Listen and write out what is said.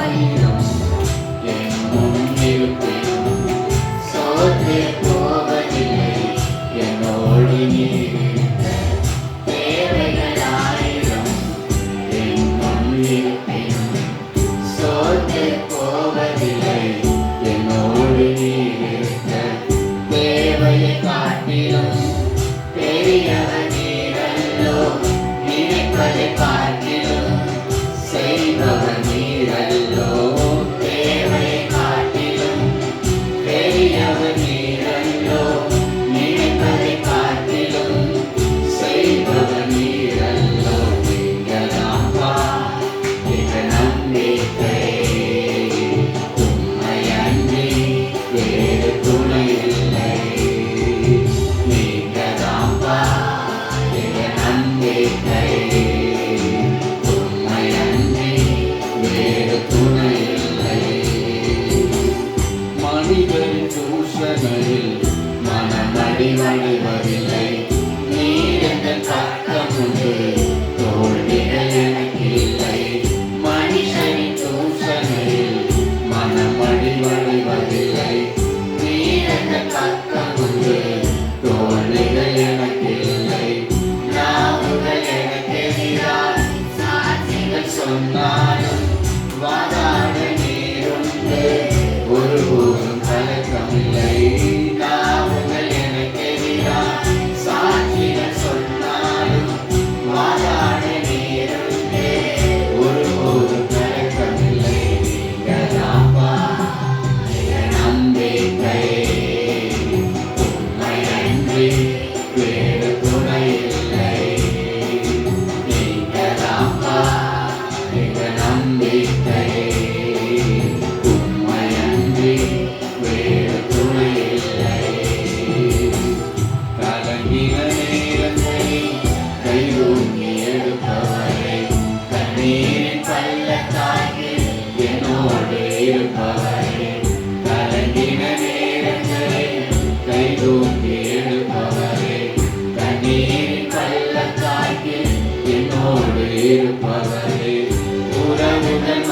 ஆயிரம் என் முன் இருப்பினும் சோர்ந்து போவதில்லை. என்னோடு நீர் இருக்க தேவைகள் ஆயிரம் என் முன் இருப்பினும் சோர்ந்து போவதில்லை. என்னோடு நீர் இருக்க தேவையை காட்டிலும் பெரியவர் நீரல்லோ. நினைப்பதை பார்க்கிலும் செய்பவர் நீரல்லோ. தேவையை காட்டிலும் பெரியவர் நீரல்லோ. நினைப்பதை பார்க்கிலும் செய்பவர் நீரல்லோ. நீங்களாம்பா மிக நம்பிக்கை. உம்மை அன்றி வேறு துணை இல்லை. நீங்களாம்பா மிக நம்பிக்கை. உம்மை அன்றி வேறு துணை இல்லை. மனிதரின் தூஷணையில் மனமடிவடைவதில்லை. நீர் எங்கள் பக்கம் உண்டு, தோல்விகள் எனக்கு இல்லை. மனுஷனின் தூஷணையில் மனமடிவடைவதில்லை. நீர் எங்கள் பக்கம் உண்டு, தோல்விகள் எனக்கு இல்லை. நாவுகள் எனக்கு எதிராக சாட்சிகள் சொன்னாலும் வாதாட நீருண்டு, ஒருபோதும் கலக்கமில்லை. நாவுகள் எனக்கு எதிராக சாட்சிகள் சொன்னாலும் வாதாட நீருண்டு, ஒருபோதும் கலக்கமில்லை. நீங்களாம்பா என் நம்பிக்கை. உம்மை அன்றி வேறு துணை இல்லை. நீங்களாம்பா என் நம்பிக்கை. உம்மை அன்றி வேறு துணை இல்லை. கலங்கின நேரங்களில் கைதூக்கி எடுப்பவரே, கண்ணீரின் பள்ளத்தாக்கில் என்னோடு இருப்பவரே. கலங்கின நேரங்களில் கைதூக்கி எடுப்பவரே, கண்ணீரின் பள்ளத்தாக்கில் என்னோடு இருப்பவரே. உறவுகள்